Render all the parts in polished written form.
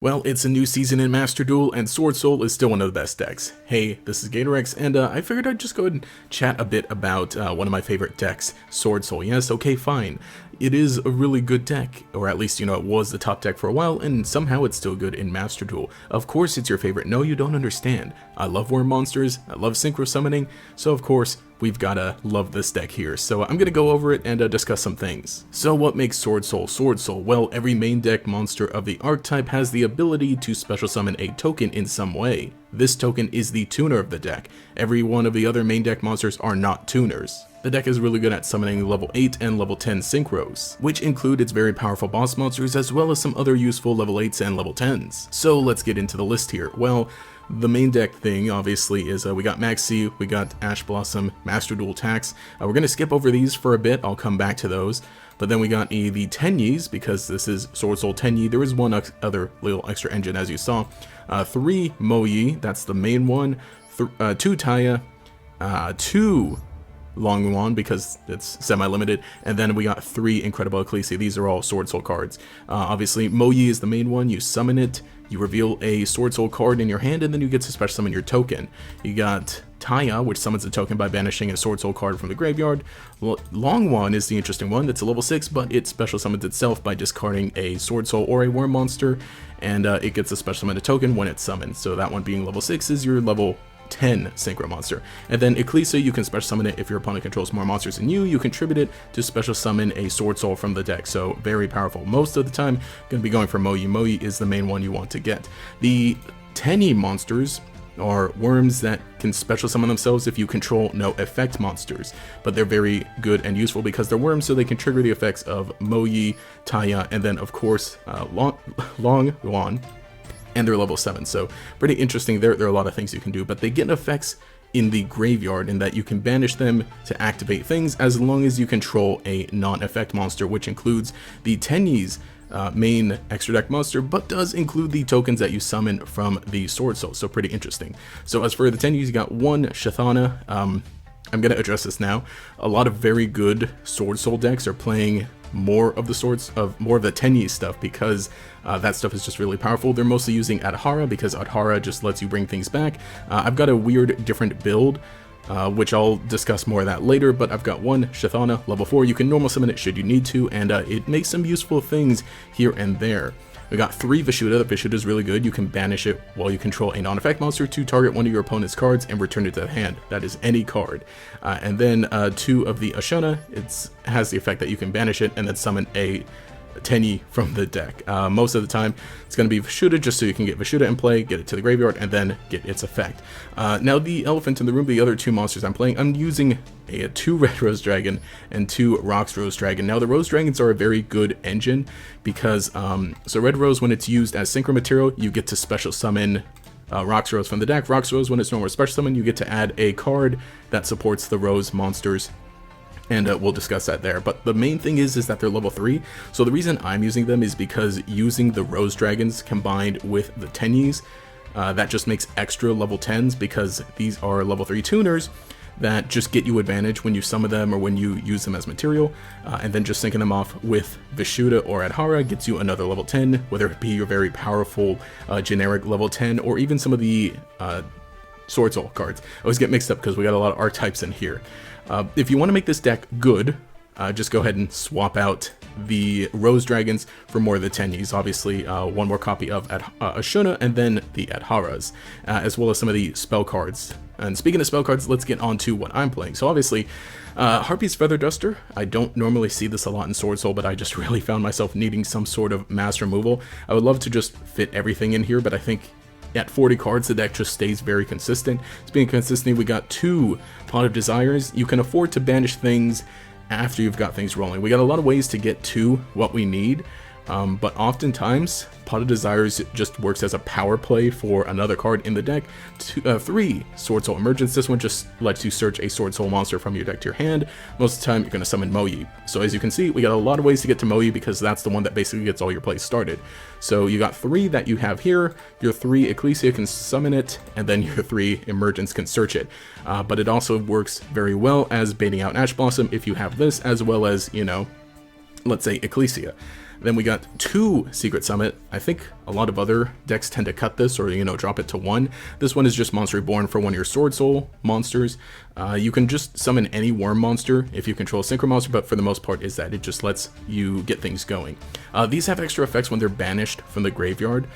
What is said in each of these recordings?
Well, it's a new season in Master Duel, and Swordsoul is still one of the best decks. Hey, this is Gatorex, and I figured I'd just go ahead and chat a bit about one of my favorite decks, Swordsoul. Yes, okay, fine. It is a really good deck, or at least, it was the top deck for a while, and somehow it's still good in Master Duel. Of course it's your favorite. No, you don't understand. I love worm monsters, I love synchro summoning, so of course, we've gotta love this deck here. So I'm gonna go over it and discuss some things. So what makes Swordsoul Swordsoul? Well, every main deck monster of the Archetype has the ability to special summon a token in some way. This token is the tuner of the deck. Every one of the other main deck monsters are not tuners. The deck is really good at summoning level 8 and level 10 synchros, which include its very powerful boss monsters as well as some other useful level 8s and level 10s. So let's get into the list here. Well, the main deck thing, obviously, is we got Maxi, we got Ash Blossom, Master Duel Tax. We're going to skip over these for a bit, I'll come back to those. But then we got the Tenyis, because this is Swordsoul Tenyi. There is one other little extra engine, as you saw. 3 Moyi, that's the main one. 2 Taya, 2 Longwon, because it's semi-limited, and then we got 3 Incredible Ecclesia. These are all Swordsoul cards. Obviously, Moyi is the main one. You summon it, you reveal a Swordsoul card in your hand, and then you get to special summon your token. You got Taya, which summons a token by banishing a Swordsoul card from the graveyard. Longwon is the interesting one. That's a level 6, but it special summons itself by discarding a Swordsoul or a worm monster, and it gets a special summon a token when it's summoned. So that one being level 6 is your level 10 synchro monster. And then Ecclesia, you can special summon it if your opponent controls more monsters than you. You contribute it to special summon a Swordsoul from the deck, so very powerful. Most of the time, going to be going for Moyi. Moyi is the main one you want to get. The Tenyi monsters are worms that can special summon themselves if you control no effect monsters, but they're very good and useful because they're worms, so they can trigger the effects of Moyi, Taya, and then of course Longwon. And they're level 7, so pretty interesting. There are a lot of things you can do, but they get effects in the graveyard in that you can banish them to activate things as long as you control a non-effect monster, which includes the Tenyi's main extra deck monster, but does include the tokens that you summon from the Swordsoul, so pretty interesting. So as for the Tenyi's, you got 1 Shathana. I'm going to address this now. A lot of very good Swordsoul decks are playing more of the Tenyi stuff because that stuff is just really powerful. They're mostly using Adhara because Adhara just lets you bring things back. I've got a weird different build, which I'll discuss more of that later, but I've got 1 Shathana, level 4. You can normal summon it should you need to, and it makes some useful things here and there. We got 3 Vishuda. The Vishuda is really good. You can banish it while you control a non-effect monster to target one of your opponent's cards and return it to the hand. That is any card. And then 2 of the Ashana. It has the effect that you can banish it and then summon a Tenyi from the deck. Most of the time it's going to be Vishuda, just so you can get Vishuda in play, get it to the graveyard, and then get its effect. Now the elephant in the room, the other 2 monsters I'm playing, I'm using a 2 Red Rose Dragon and 2 Rocks Rose Dragon. Now the Rose Dragons are a very good engine because so Red Rose, when it's used as synchro material, you get to special summon Rocks Rose from the deck. Rocks Rose, when it's normal special summon, you get to add a card that supports the Rose monsters, and we'll discuss that there. But the main thing is that they're level 3, so the reason I'm using them is because using the Rose Dragons combined with the Tenyis, that just makes extra level 10s, because these are level 3 tuners that just get you advantage when you summon them or when you use them as material, and then just syncing them off with Vishuda or Adhara gets you another level 10, whether it be your very powerful generic level 10 or even some of the Swordsoul cards. I always get mixed up because we got a lot of archetypes in here. If you want to make this deck good, just go ahead and swap out the Rose Dragons for more of the Tenyis. Obviously, 1 more copy of Ashuna, and then the Adharas, as well as some of the spell cards. And speaking of spell cards, let's get on to what I'm playing. So obviously, Harpy's Feather Duster. I don't normally see this a lot in Swordsoul, but I just really found myself needing some sort of mass removal. I would love to just fit everything in here, but I think at 40 cards, the deck just stays very consistent. Speaking of consistent, we got 2 Pot of Desires. You can afford to banish things after you've got things rolling. We got a lot of ways to get to what we need, but oftentimes Pot of Desires just works as a power play for another card in the deck. 3 Swordsoul Emergence. This one just lets you search a Swordsoul monster from your deck to your hand. Most of the time you're going to summon Moyi. So as you can see, we got a lot of ways to get to Moyi because that's the one that basically gets all your plays started. So you got 3 that you have here. Your 3 Ecclesia can summon it, and then your 3 Emergence can search it. But it also works very well as baiting out Ash Blossom if you have this, as well as, let's say Ecclesia. Then we got 2 Secret Summit. I think A lot of other decks tend to cut this or, you know, drop it to 1. This one is just Monster Reborn for one of your Swordsoul monsters. You can just summon any worm monster if you control a Synchro monster, but for the most part is that it just lets you get things going. These have extra effects when they're banished from the graveyard,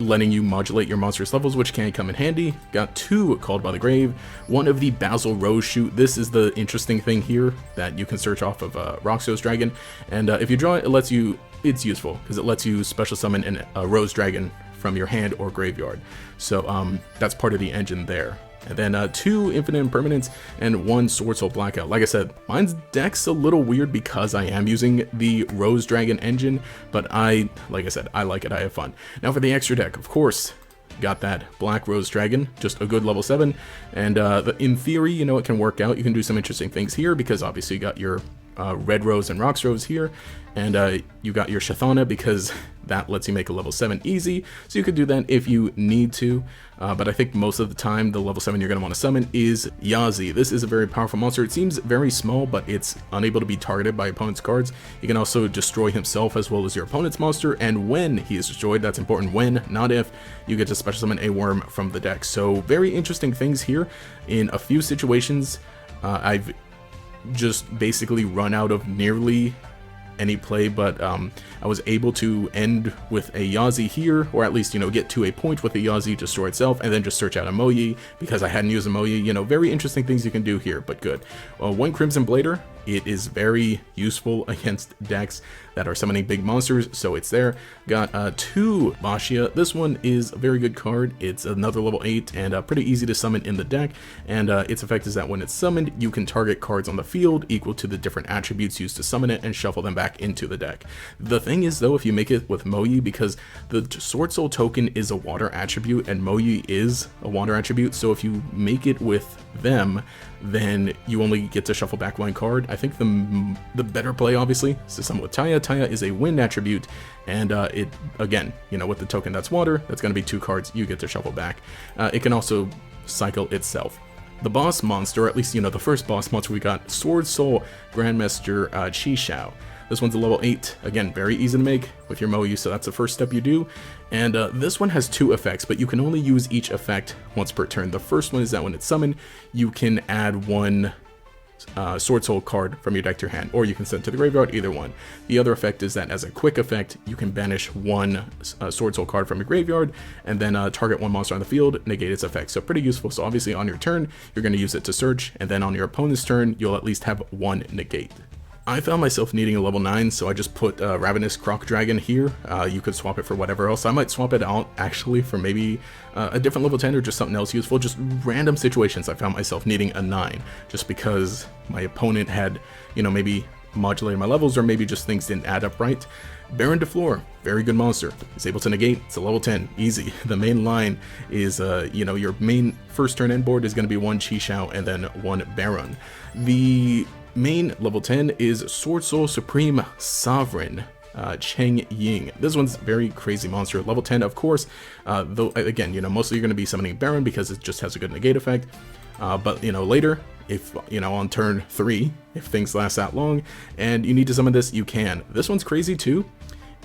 letting you modulate your monster's levels, which can come in handy. Got 2 Called by the Grave, one of the Basil Rose Shoot. This is the interesting thing here that you can search off of Roxos Dragon, and if you draw it, it lets you, it's useful because it lets you special summon a Rose Dragon from your hand or graveyard. So that's part of the engine there. And then 2 Infinite Impermanence and 1 Swordsoul Blackout. Like I said, mine's deck's a little weird because I am using the Rose Dragon engine, but like I said, I like it, I have fun. Now for the extra deck, of course, got that Black Rose Dragon, just a good level 7, and in theory, you know, it can work out. You can do some interesting things here because obviously you got your Red Rose and Rox Rose here, and you got your Shathana because that lets you make a level 7 easy, so you could do that if you need to, but I think most of the time the level 7 you're going to want to summon is Yazi. This is a very powerful monster. It seems very small, but it's unable to be targeted by opponent's cards. He can also destroy himself as well as your opponent's monster, and when he is destroyed, that's important, when, not if, you get to special summon a worm from the deck. So very interesting things here. In a few situations, I've just basically run out of nearly any play, but I was able to end with a Yazi here, or at least, you know, get to a point with a Yazi, destroy itself, and then just search out a Moyi because I hadn't used a Moyi. You know, very interesting things you can do here, but good. 1 Crimson Blader, it is very useful against decks that are summoning big monsters, so it's there. Got 2 Bashia. This one is a very good card. It's another level 8 and pretty easy to summon in the deck, and its effect is that when it's summoned, you can target cards on the field equal to the different attributes used to summon it and shuffle them back into the deck. The thing is though, if you make it with Moyi, because the Swordsoul token is a water attribute and Moyi is a water attribute, so if you make it with them, then you only get to shuffle back 1 card. I think the better play, obviously, is to summon with Taya. Taya is a wind attribute, and it, again, you know, with the token that's water, that's going to be 2 cards you get to shuffle back. It can also cycle itself. The boss monster, at least, you know, the first boss monster, we got Swordsoul Grandmaster Qishao. This one's a level 8, again, very easy to make with your Moyu, so that's the first step you do. And this one has 2 effects, but you can only use each effect once per turn. The first one is that when it's summoned, you can add 1 Swordsoul card from your deck to your hand, or you can send it to the graveyard, either one. The other effect is that as a quick effect, you can banish 1 Swordsoul card from your graveyard, and then target 1 monster on the field, negate its effect. So pretty useful. So obviously on your turn, you're going to use it to search, and then on your opponent's turn, you'll at least have 1 negate. I found myself needing a level 9, so I just put Ravenous Croc Dragon here. You could swap it for whatever else. I might swap it out, actually, for maybe a different level 10 or just something else useful. Just random situations I found myself needing a 9, just because my opponent had, you know, maybe modulated my levels, or maybe just things didn't add up right. Baron de Fleur, very good monster. It's able to negate. It's a level 10, easy. The main line is, you know, your main first turn end board is going to be 1 Qishao and then 1 Baron. The main level 10 is Swordsoul Supreme Sovereign Cheng Ying. This one's very crazy monster. Level 10, of course, though, again, you know, mostly you're going to be summoning Baron because it just has a good negate effect. But, you know, later, if, you know, on turn 3, if things last that long, and you need to summon this, you can. This one's crazy too.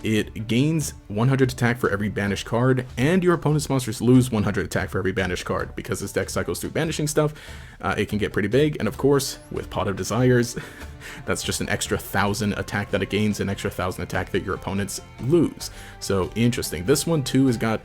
It gains 100 attack for every banished card, and your opponent's monsters lose 100 attack for every banished card. Because this deck cycles through banishing stuff, it can get pretty big, and of course, with Pot of Desires, that's just an extra 1,000 attack that it gains, an extra 1,000 attack that your opponents lose. So interesting. This one too has got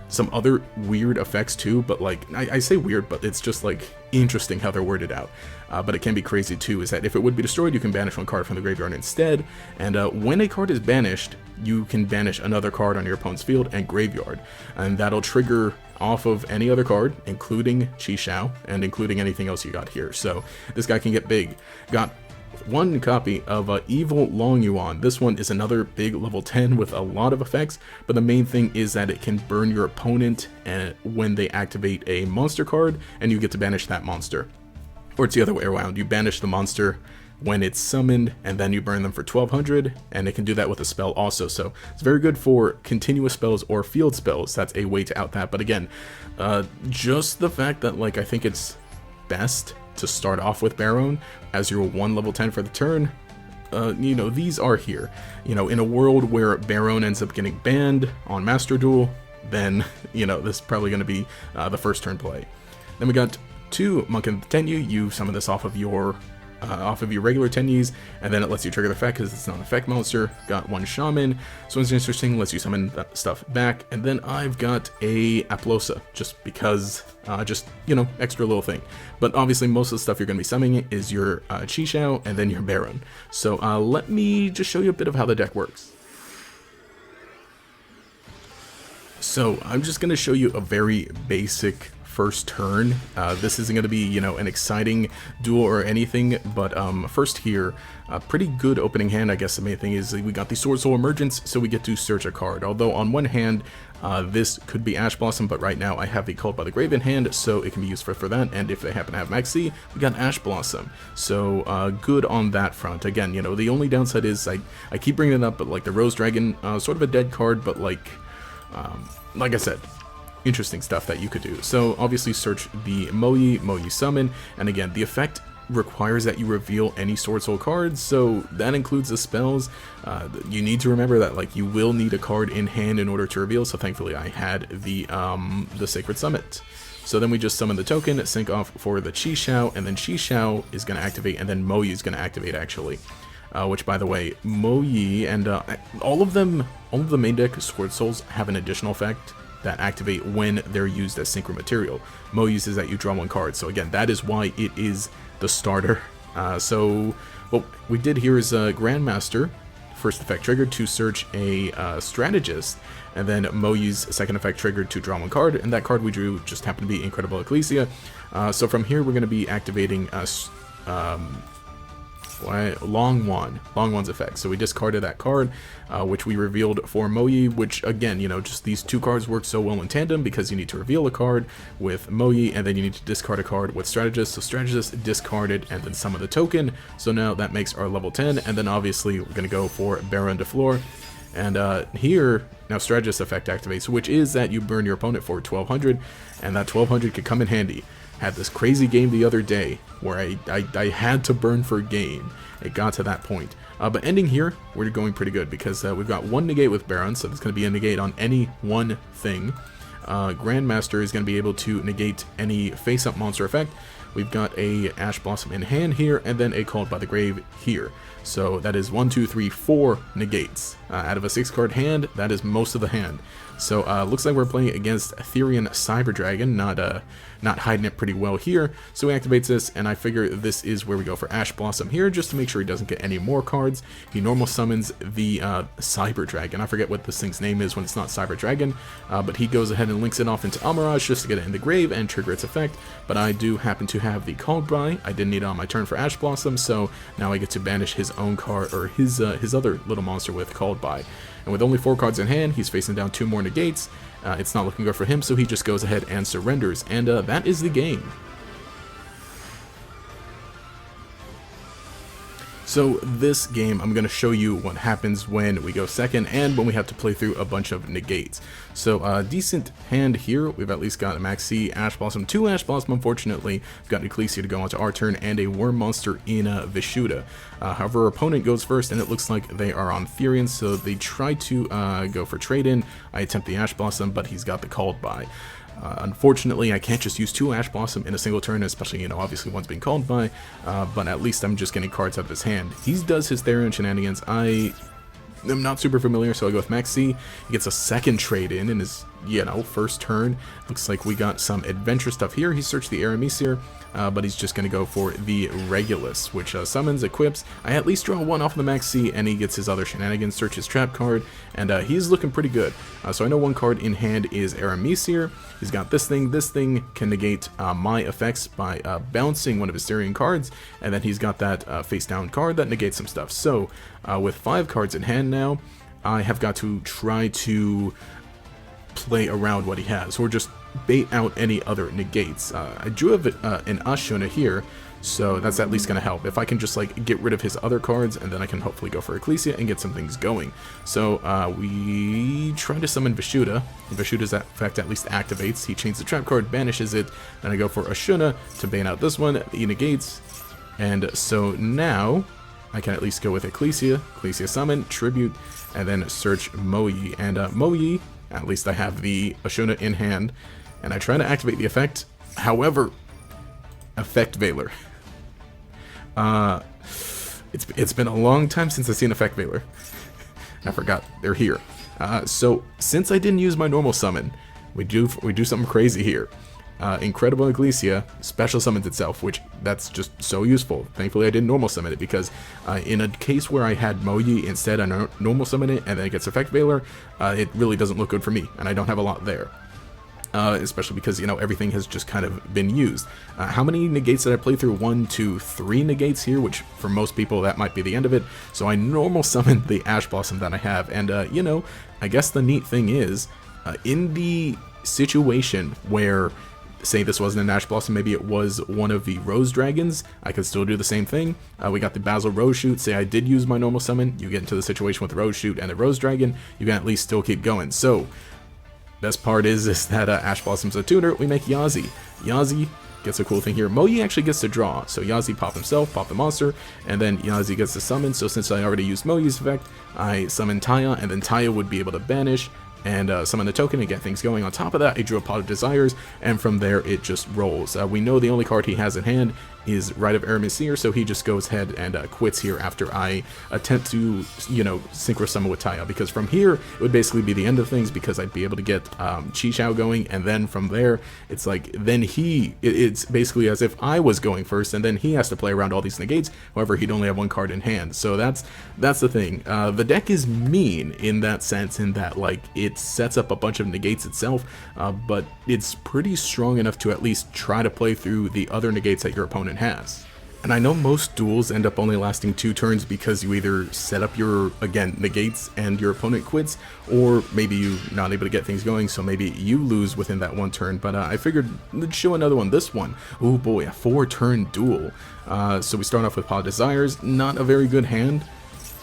some other weird effects too, but like, I say weird, but it's just like interesting how they're worded out. But it can be crazy too, is that if it would be destroyed, you can banish 1 card from the graveyard instead, and when a card is banished, you can banish another card on your opponent's field and graveyard, and that'll trigger off of any other card, including Qishao, and including anything else you got here. So this guy can get big. Got 1 copy of Evil Long Yuan. This one is another big level 10 with a lot of effects, but the main thing is that it can burn your opponent when they activate a monster card, and you get to banish that monster. Or it's the other way around, you banish the monster when it's summoned, and then you burn them for 1200, and it can do that with a spell also. So it's very good for continuous spells or field spells. That's a way to out that. But again, just the fact that, like, I think it's best to start off with Baron as your 1 level 10 for the turn, you know, these are here. You know, in a world where Baron ends up getting banned on Master Duel, then, you know, this is probably going to be the first turn play. Then we got 2 Monk and Tenyu. You summon this off of your regular Tenyus, and then it lets you trigger the effect because it's not an effect monster. Got 1 Shaman, so it's interesting, lets you summon that stuff back. And then I've got a Aplosa, just because, just, you know, extra little thing. But obviously most of the stuff you're going to be summoning is your Chixiao and then your Baron. So let me just show you a bit of how the deck works. So I'm just going to show you a very basic first turn. This isn't going to be, you know, an exciting duel or anything, but first here, a pretty good opening hand. I guess the main thing is we got the Swordsoul Emergence, so we get to search a card. Although on one hand, this could be Ash Blossom, but right now I have the Called by the Grave in hand, so it can be used for that. And if they happen to have Maxi, we got Ash Blossom. So good on that front. Again, you know, the only downside is I keep bringing it up, but like the Rose Dragon, sort of a dead card, but like I said, interesting stuff that you could do. So obviously search the Moyi summon, and again, the effect requires that you reveal any Swordsoul cards, so that includes the spells. You need to remember that like you will need a card in hand in order to reveal, so thankfully I had the Sacred Summit. So then we just summon the token, sync off for the Chixiao, and then Chixiao is going to activate, and then Moyi is going to activate actually. Which, by the way, Moyi and all of the main deck Swordsouls have an additional effect that activate when they're used as synchro material. Mo uses that you draw 1 card, so again, that is why it is the starter. So what we did here is Grandmaster, first effect triggered to search a Strategist, and then Moyi's second effect triggered to draw 1 card, and that card we drew just happened to be Incredible Ecclesia. So from here we're going to be activating Long Wan's effect. So we discarded that card, which we revealed for Moyi, which again, you know, just these 2 cards work so well in tandem because you need to reveal a card with Moyi and then you need to discard a card with Strategist. So Strategist discarded and then summon the token. So now that makes our level 10, and then obviously we're going to go for Baron de Fleur. And here, now Strategist effect activates, which is that you burn your opponent for 1200, and that 1200 could come in handy. Had this crazy game the other day where I had to burn for gain. It got to that point. But ending here, we're going pretty good because we've got 1 negate with Baron, so it's going to be a negate on any one thing. Grandmaster is going to be able to negate any face-up monster effect. We've got a Ash Blossom in hand here, and then a Called by the Grave here. So that is 1, 2, 3, 4 negates. Out of a 6-card hand, that is most of the hand. So looks like we're playing against Etherean Cyber Dragon, not hiding it pretty well here. So he activates this, and I figure this is where we go for Ash Blossom here, just to make sure he doesn't get any more cards. He normal summons the Cyber Dragon. I forget what this thing's name is when it's not Cyber Dragon, but he goes ahead and links it off into Almirage just to get it in the grave and trigger its effect. But I do happen to have the Called by. I didn't need it on my turn for Ash Blossom, so now I get to banish his own card, or his other little monster with Called by. And with only 4 cards in hand, he's facing down 2 more negates. It's not looking good for him, so he just goes ahead and surrenders. And that is the game. So this game, I'm going to show you what happens when we go second and when we have to play through a bunch of negates. So decent hand here. We've at least got a Maxi, Ash Blossom, 2 Ash Blossom unfortunately. We've got Ecclesia to go onto our turn and a Worm Monster in Vishuda. However, our opponent goes first and it looks like they are on Therian, so they try to go for trade-in. I attempt the Ash Blossom, but he's got the Called by. Unfortunately, I can't just use 2 Ash Blossom in a single turn, especially, you know, obviously one's being called by, but at least I'm just getting cards out of his hand. He does his Therian shenanigans. I am not super familiar, so I go with Maxi. He gets a second trade-in his, you know, first turn. Looks like we got some adventure stuff here. He searched the Aramesir, but he's just going to go for the Regulus, which summons, equips. I at least draw 1 off of the Maxi, and he gets his other shenanigans, search his trap card, and he's looking pretty good. So I know 1 card in hand is Aramesir. He's got this thing. This thing can negate my effects by bouncing one of his Therian cards, and then he's got that face-down card that negates some stuff. So with 5 cards in hand now, I have got to try to play around what he has, or just bait out any other negates. I drew an Ashuna here, so that's at least going to help. If I can just like get rid of his other cards, and then I can hopefully go for Ecclesia and get some things going. So we try to summon Vishuda. Vishuda's effect at least activates. He chains the trap card, banishes it, then I go for Ashuna to bait out this one. He negates, and so now I can at least go with Ecclesia summon, Tribute, and then search Moyi. And Moyi, at least I have the Ashuna in hand, and I try to activate the effect. However, Effect Veiler. It's been a long time since I've seen Effect Veiler. I forgot they're here. So since I didn't use my normal summon, we do something crazy here. Incredible Ecclesia special summons itself, which that's just so useful. Thankfully I didn't normal summon it, because in a case where I had Moyi instead, I normal summon it and then it gets Effect Veiler, it really doesn't look good for me, and I don't have a lot there. Especially because, you know, everything has just kind of been used. How many negates did I play through? 1, 2, 3 negates here, which for most people that might be the end of it. So I normal summoned the Ash Blossom that I have, and you know, I guess the neat thing is, in the situation where, say this wasn't an Ash Blossom, maybe it was one of the Rose Dragons, I could still do the same thing. We got the Basil Rose Shoot. Say I did use my normal summon, you get into the situation with the Rose Shoot and the Rose Dragon, you can at least still keep going. So best part is that Ash Blossom's a tuner. We make Yazi. Yazi gets a cool thing here. Moyi actually gets to draw, so Yazi pop himself, pop the monster, and then Yazi gets to summon. So since I already used Moyi's effect, I summon Taya, and then Taya would be able to banish and summon the token and get things going. On top of that, I drew a Pot of Desires, and from there it just rolls. We know the only card he has in hand is Rite of Aramis-Seer, so he just goes ahead and quits here after I attempt to, you know, synchro summon with Taya, because from here it would basically be the end of things, because I'd be able to get Chixiao going, and then from there it's like, then it's basically as if I was going first, and then he has to play around all these negates. However, he'd only have one card in hand, so that's the thing. The deck is mean in that sense, in that like it sets up a bunch of negates itself, but it's pretty strong enough to at least try to play through the other negates that your opponent has. And I know most duels end up only lasting 2 turns, because you either set up your, again, negates and your opponent quits, or maybe you're not able to get things going, so maybe you lose within that 1 turn. But I figured let's show another one. This one, oh boy, a 4-turn duel. So we start off with Pot of Desires, not a very good hand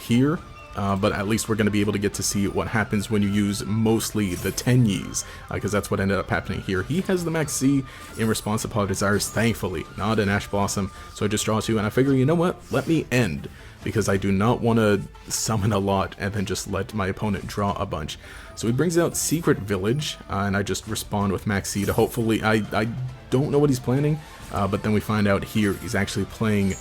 here. But at least we're going to be able to get to see what happens when you use mostly the Tenyis, because that's what ended up happening here. He has the Max C in response to Pot of Desires, thankfully, not an Ash Blossom, so I just draw 2, and I figure, you know what, let me end, because I do not want to summon a lot and then just let my opponent draw a bunch. So he brings out Secret Village, and I just respond with Max C to hopefully, I don't know what he's planning, but then we find out here he's actually playing,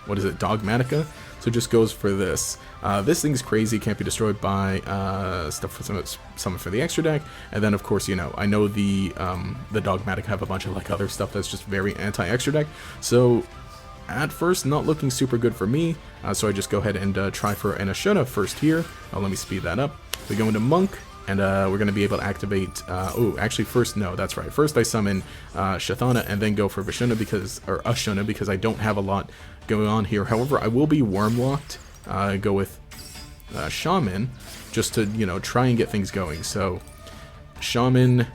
what is it, Dogmatica? So just goes for this. This thing's crazy, can't be destroyed by stuff for summon for the extra deck, and then of course, you know, I know the Dogmatic have a bunch of like other stuff that's just very anti-extra deck, so at first not looking super good for me, so I just go ahead and try for an Ashuna first here. Let me speed that up. We go into Monk, and we're going to be able to activate, oh, actually first, no, that's right, first I summon Shathana and then go for Ashuna because I don't have a lot going on here. However, I will be Wormlocked, go with Shaman, just to, you know, try and get things going. So Shaman,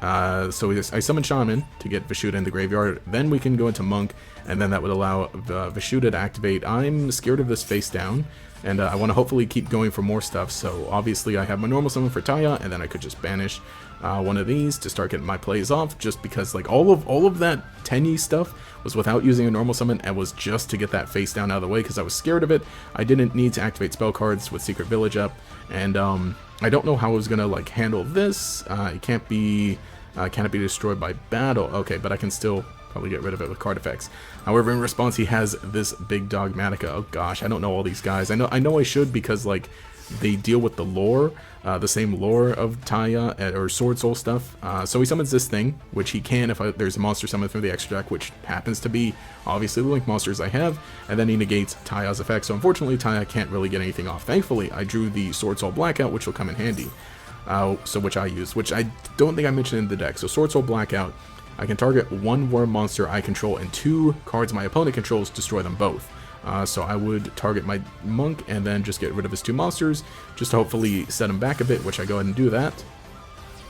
I summon Shaman to get Vishuda in the graveyard, then we can go into Monk, and then that would allow Vishuda to activate. I'm scared of this face down, and I want to hopefully keep going for more stuff, so obviously I have my normal summon for Taya, and then I could just banish one of these to start getting my plays off, just because like all of that Tenyi stuff was without using a normal summon, and was just to get that face down out of the way, because I was scared of it. I didn't need to activate spell cards with Secret Village up, and I don't know how I was gonna like handle this. It can't be destroyed by battle. Okay, but I can still probably get rid of it with card effects. However, in response, he has this big Dogmatica. Oh gosh, I don't know all these guys. I know I should, because like they deal with the lore, the same lore of Taya or Swordsoul stuff. So he summons this thing, which he can if there's a monster summoned through the extra deck, which happens to be obviously the Link monsters I have, and then he negates Taya's effect. So unfortunately, Taya can't really get anything off. Thankfully, I drew the Swordsoul Blackout, which will come in handy. Which I use, which I don't think I mentioned in the deck. So Swordsoul Blackout, I can target 1 worm monster I control and 2 cards my opponent controls, destroy them both. So I would target my Monk and then just get rid of his 2 monsters, just to hopefully set him back a bit, which I go ahead and do that.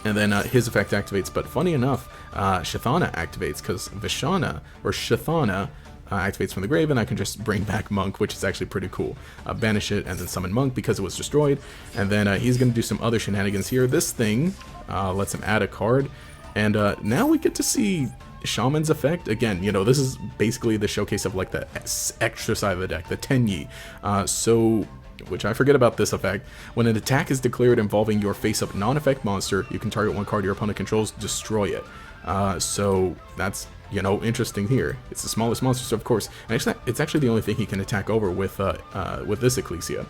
And then his effect activates, but funny enough, Shathana activates, because Shathana activates from the grave, and I can just bring back Monk, which is actually pretty cool. Banish it and then summon Monk because it was destroyed, and then he's going to do some other shenanigans here. This thing lets him add a card, and now we get to see Shaman's effect, again, you know, this is basically the showcase of like the extra side of the deck, the Tenyi. Which I forget about this effect. When an attack is declared involving your face-up non-effect monster, you can target one card your opponent controls, destroy it. So that's, you know, interesting here. It's the smallest monster, so of course, and it's actually the only thing he can attack over with this Ecclesia.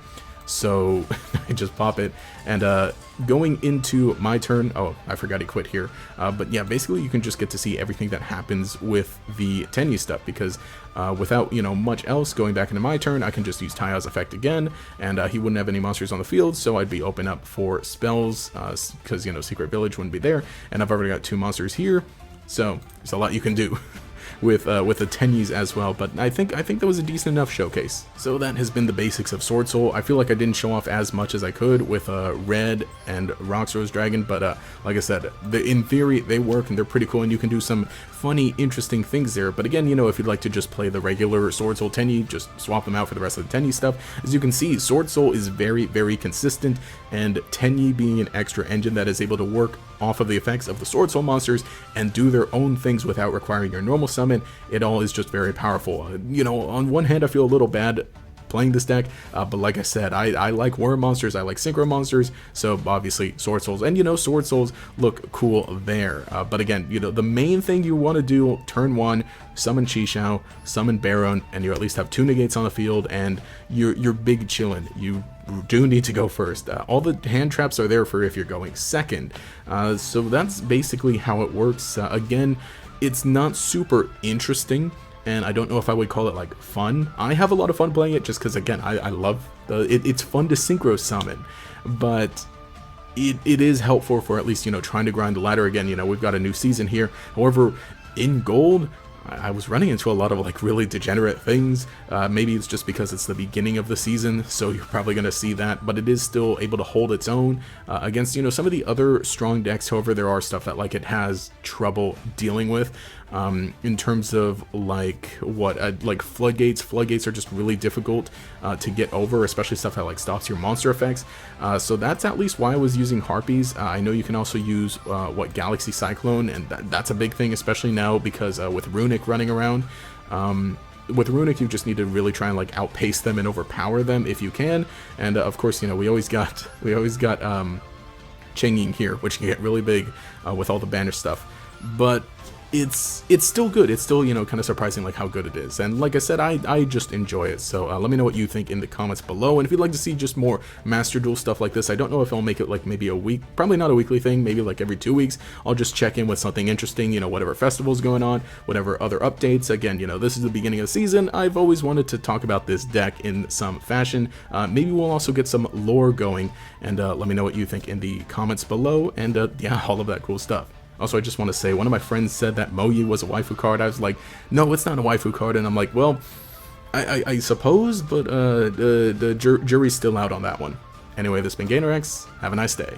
So I just pop it, and going into my turn, oh, I forgot he quit here, but yeah, basically you can just get to see everything that happens with the Tenyi stuff, because without, you know, much else, going back into my turn, I can just use Taiya's effect again, and he wouldn't have any monsters on the field, so I'd be open up for spells, because, you know, Secret Village wouldn't be there, and I've already got 2 monsters here, so there's a lot you can do. With the Tenyis as well, but I think that was a decent enough showcase. So that has been the basics of Swordsoul. I feel like I didn't show off as much as I could with Red and Roxrose Dragon, but like I said, in theory they work and they're pretty cool, and you can do some funny, interesting things there. But again, you know, if you'd like to just play the regular Swordsoul Tenyi, just swap them out for the rest of the Tenyi stuff. As you can see, Swordsoul is very, very consistent, and Tenyi being an extra engine that is able to work off of the effects of the Swordsoul monsters and do their own things without requiring your normal summon, it all is just very powerful. You know, on one hand, I feel a little bad playing this deck, but like I said, I like worm monsters, I like synchro monsters, so obviously Sword Souls, and you know, Sword Souls look cool there, but again, you know, the main thing you want to do turn 1, summon Chixiao, summon Baron, and you at least have 2 negates on the field, and you're big chillin'. You do need to go first. All the hand traps are there for if you're going second, so that's basically how it works. Again, it's not super interesting, and I don't know if I would call it like fun. I have a lot of fun playing it just because, again, I love it's fun to synchro summon, but it is helpful for at least, you know, trying to grind the ladder again. You know, we've got a new season here. However, in gold, I was running into a lot of like really degenerate things. Maybe it's just because it's the beginning of the season, so you're probably going to see that, but it is still able to hold its own against, you know, some of the other strong decks. However, there are stuff that like it has trouble dealing with in terms of like what like floodgates. Floodgates are just really difficult to get over, especially stuff that like stops your monster effects. So that's at least why I was using Harpies. I know you can also use Galaxy Cyclone, and that's a big thing, especially now because with Runic running around. With Runic, you just need to really try and like outpace them and overpower them if you can. And of course, you know, we always got Changing here, which can get really big with all the banish stuff. But it's still good. It's still, you know, kind of surprising like how good it is. And like I said, I just enjoy it. So let me know what you think in the comments below. And if you'd like to see just more Master Duel stuff like this, I don't know if I'll make it like maybe a week, probably not a weekly thing, maybe like every 2 weeks. I'll just check in with something interesting, you know, whatever festival's going on, whatever other updates. Again, you know, this is the beginning of the season. I've always wanted to talk about this deck in some fashion. Maybe we'll also get some lore going, and let me know what you think in the comments below, and yeah, all of that cool stuff. Also, I just want to say, one of my friends said that Moyi was a waifu card. I was like, no, it's not a waifu card. And I'm like, well, I suppose, but the jury's still out on that one. Anyway, this has been GainerX. Have a nice day.